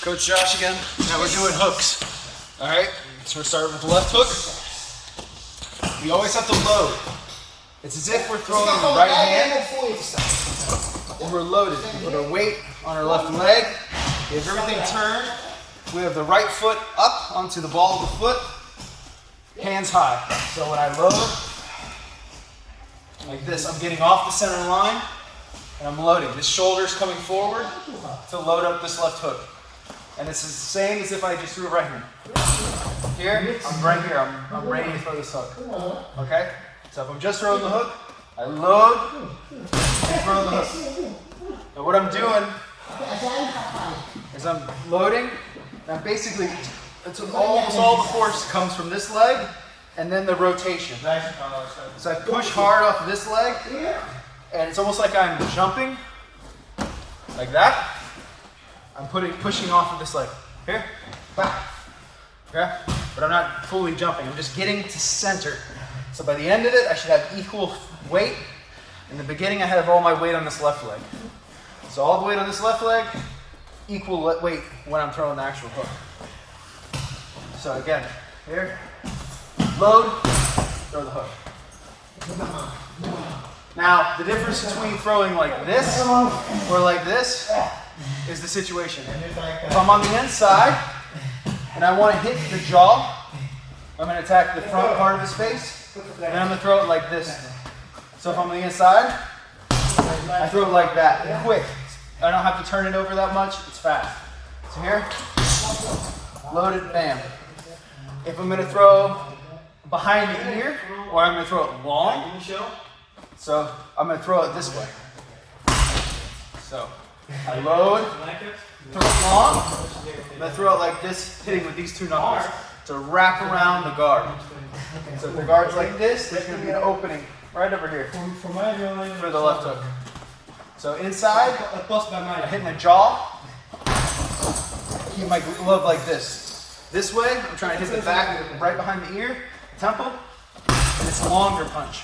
Coach Josh again. Now we're doing hooks. All right, so we're starting with the left hook. We always have to load. It's as if we're throwing the right hand and we're loaded. We put our weight on our left leg. We have everything turned. We have the right foot up onto the ball of the foot. Hands high. So when I load, like this, I'm getting off the center line and I'm loading. This shoulder's coming forward to load up this left hook. And it's the same as if I just threw it right here. Here, I'm right here. I'm ready to throw this hook. Okay? So if I'm just throwing the hook, I load and throw the hook. Now what I'm doing is I'm loading, and basically, almost all the force comes from this leg and then the rotation. So I push hard off this leg, and it's almost like I'm jumping, like that. I'm pushing off of this leg. Here, back. Okay? But I'm not fully jumping. I'm just getting to center. So by the end of it, I should have equal weight. In the beginning, I have all my weight on this left leg. So all the weight on this left leg, equal weight when I'm throwing the actual hook. So again, here, load, throw the hook. Now, the difference between throwing like this or like this is the situation. If I'm on the inside and I want to hit the jaw, I'm going to attack the front part of his face, and I'm going to throw it like this. So if I'm on the inside, I throw it like that, quick. I don't have to turn it over that much, it's fast. So here, loaded, bam. If I'm going to throw behind the ear, or I'm going to throw it long, so I'm going to throw it this way. So I load, throw it long, I'm going to throw it like this, hitting with these two knuckles to wrap around the guard. So if the guard's like this, there's going to be an opening right over here for the left hook. So inside, I'm hitting the jaw, keep my glove like this. This way, I'm trying to hit the back right behind the ear, temple, and it's a longer punch.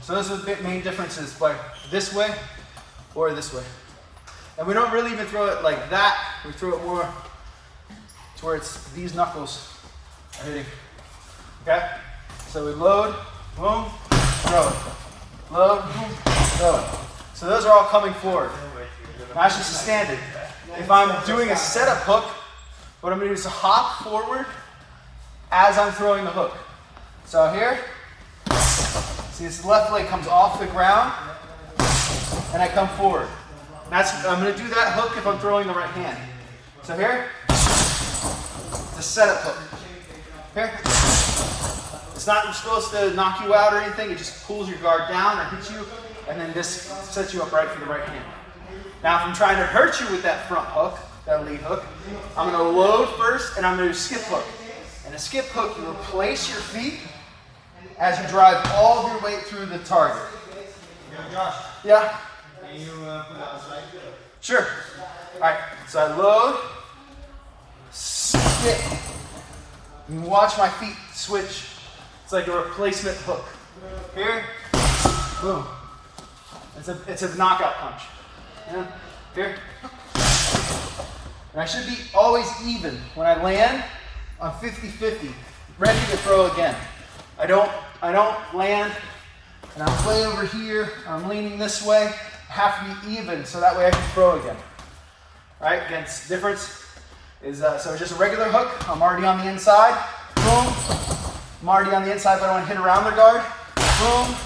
So those are the main differences by this way or this way. And we don't really even throw it like that. We throw it more to where it's these knuckles are hitting. Okay? So we load, boom, throw it. Load, boom, throw it. So those are all coming forward. Now that's just a standard. If I'm doing a setup hook, what I'm going to do is hop forward as I'm throwing the hook. So here, see this left leg comes off the ground, and I come forward. I'm going to do that hook if I'm throwing the right hand. So here, the setup hook. Here, it's not supposed to knock you out or anything. It just pulls your guard down or hits you, and then this sets you up right for the right hand. Now, if I'm trying to hurt you with that front hook, that lead hook, I'm going to load first, and I'm going to do skip hook. And a skip hook, you replace your feet as you drive all of your weight through the target. Josh, Yeah? can you put that aside? Sure. All right, so I load, skip, and watch my feet switch. It's like a replacement hook. Here, boom. It's a knockout punch. Yeah. Here. And I should be always even. When I land, I'm 50-50, ready to throw again. I don't land and I'm way over here, I'm leaning this way. I have to be even so that way I can throw again. All right, again, the difference is, so just a regular hook, I'm already on the inside, boom. I'm already on the inside, but I want to hit around the guard, boom.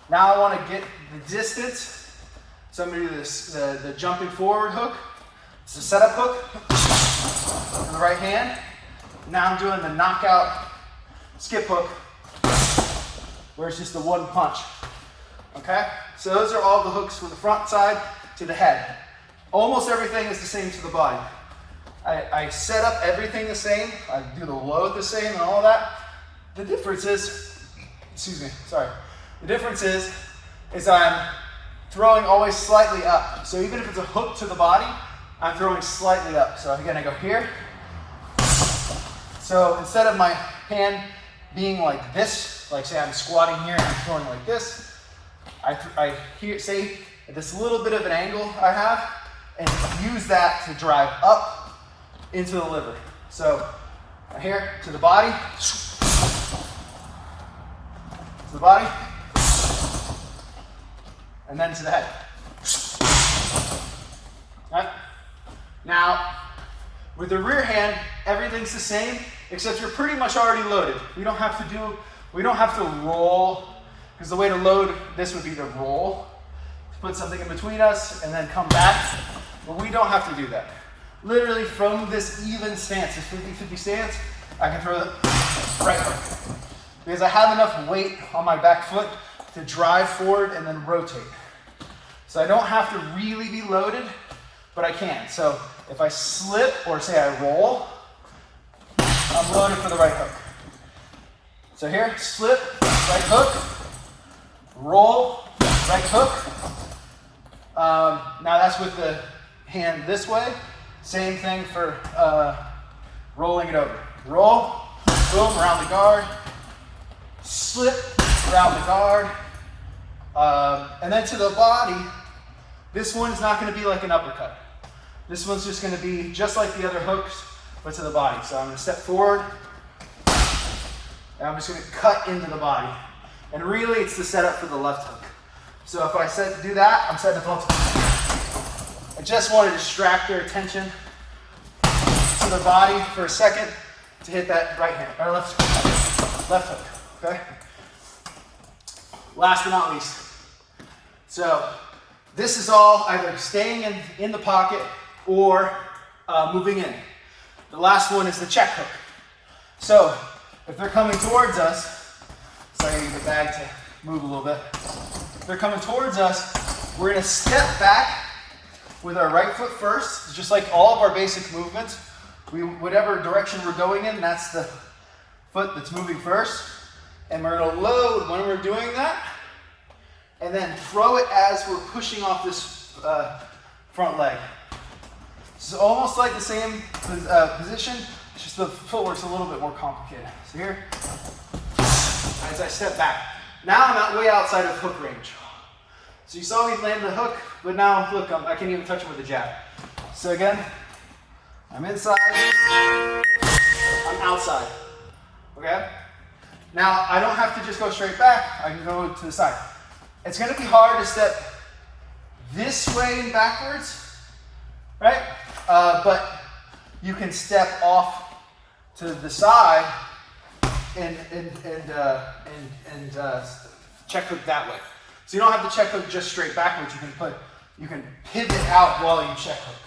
Now I want to get the distance, so I'm going to do this, the jumping forward hook. It's a setup hook on the right hand. Now I'm doing the knockout skip hook, where it's just the one punch. Okay? So those are all the hooks from the front side to the head. Almost everything is the same to the body. I set up everything the same. I do the load the same and all of that. The difference is, the difference is I'm throwing always slightly up. So even if it's a hook to the body, I'm throwing slightly up. So again, I go here. So instead of my hand being like this, like say I'm squatting here and I'm throwing like this, I say this little bit of an angle I have and use that to drive up into the liver. So right here to the body, to the body, and then to the head. Right? Now, with the rear hand, everything's the same, except you're pretty much already loaded. We don't have to roll, because the way to load this would be to roll, to put something in between us, and then come back. But we don't have to do that. Literally from this even stance, this 50-50 stance, I can throw the right hook. Because I have enough weight on my back foot to drive forward and then rotate. So I don't have to really be loaded, but I can. So if I slip or say I roll, I'm loaded for the right hook. So here, slip, right hook, roll, right hook. Now that's with the hand this way. Same thing for rolling it over. Roll, boom, around the guard, slip, around the guard, and then to the body. This one's not going to be like an uppercut. This one's just going to be just like the other hooks, but to the body. So I'm going to step forward, and I'm just going to cut into the body. And really, it's the setup for the left hook. So if I do that, I'm setting up both. I just want to distract their attention to the body for a second to hit that right hand, or left hook, okay? Last but not least. So this is all either staying in the pocket or moving in. The last one is the check hook. So if they're coming towards us, sorry, I need the bag to move a little bit. If they're coming towards us, we're gonna step back with our right foot first, just like all of our basic movements. Whatever direction we're going in, that's the foot that's moving first. And we're gonna load when we're doing that, and then throw it as we're pushing off this front leg. It's almost like the same position, it's just the footwork's a little bit more complicated. So here, as I step back. Now I'm way outside of hook range. So you saw me land the hook, but now look, I can't even touch him with a jab. So again, I'm inside, I'm outside, okay? Now I don't have to just go straight back, I can go to the side. It's gonna be hard to step this way and backwards, right? But you can step off to the side and check hook that way. So you don't have to check hook just straight backwards. You can pivot out while you check hook.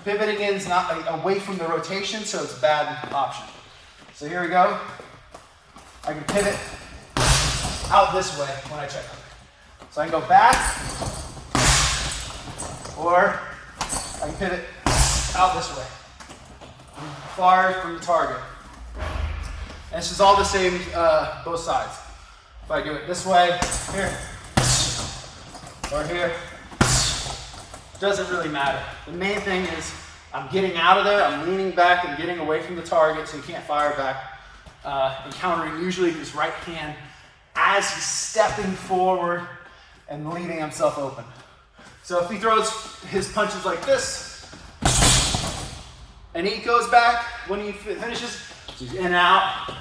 Pivoting in is not away from the rotation, so it's a bad option. So here we go. I can pivot out this way when I check hook. So I can go back, or I can pivot out this way, far from the target. And this is all the same, both sides. If I do it this way, here, or here, doesn't really matter. The main thing is I'm getting out of there, I'm leaning back and getting away from the target so he can't fire back. Encountering usually his right hand as he's stepping forward and leaving himself open. So if he throws his punches like this, and he goes back when he finishes, he's in and out,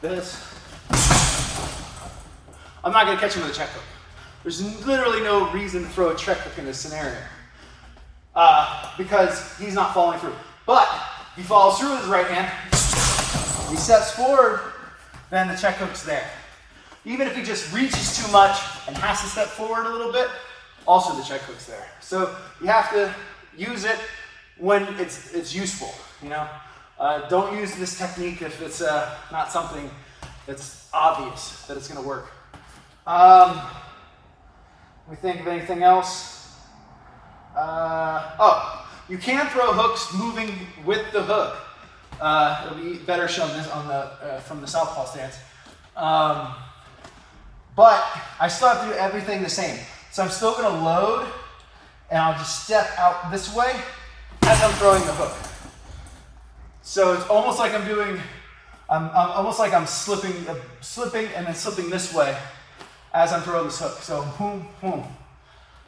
this. I'm not gonna catch him with a check hook. There's literally no reason to throw a check hook in this scenario because he's not following through. But if he follows through with his right hand, he steps forward, then the check hook's there. Even if he just reaches too much and has to step forward a little bit, also the check hook's there. So you have to use it when it's useful, you know? Don't use this technique if it's not something that's obvious that it's gonna work. Let me think of anything else. You can throw hooks moving with the hook. It'll be better shown this on the from the southpaw stance. But I still have to do everything the same. So I'm still gonna load, and I'll just step out this way as I'm throwing the hook. So it's almost like I'm almost like I'm slipping and then slipping this way as I'm throwing this hook. So boom, boom.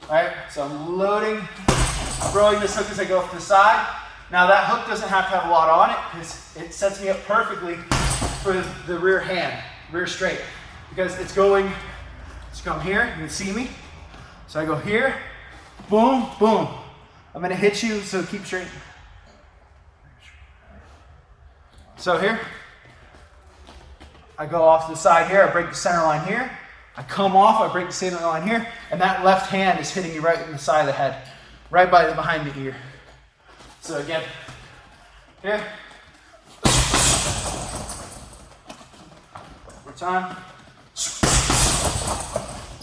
All right, so I'm loading, throwing this hook as I go off to the side, Now that hook doesn't have to have a lot on it because it sets me up perfectly for the rear hand, rear straight. Because it's going, let's come here, you can see me. So I go here, boom, boom. I'm gonna hit you, so keep straight. So here, I go off to the side here, I break the center line here. I come off, I break the center line here, and that left hand is hitting you right in the side of the head, right behind the ear. So again, here. More time.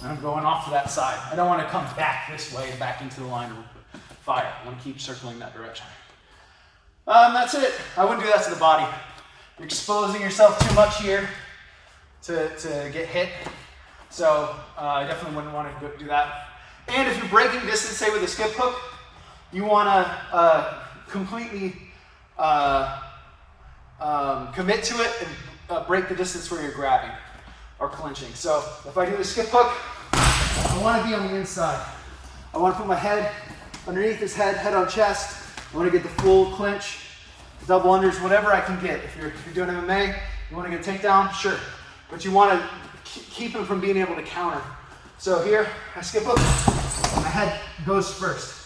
And I'm going off to that side. I don't want to come back this way, back into the line of fire. I want to keep circling that direction. That's it. I wouldn't do that to the body. You're exposing yourself too much here to get hit. So I definitely wouldn't want to do that. And if you're breaking distance, say with a skip hook, you want to completely commit to it and break the distance where you're grabbing or clinching. So if I do the skip hook, I want to be on the inside. I want to put my head underneath his head, head on chest. I want to get the full clinch, double unders, whatever I can get. If you're doing MMA, you want to get a takedown, sure. But you want to keep him from being able to counter. So here, I skip hook, my head goes first.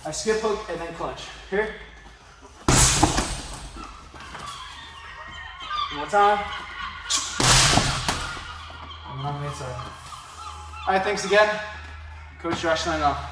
I skip hook and then clinch. Here. One more time. And on the inside. All right, thanks again. Coach Josh signing off.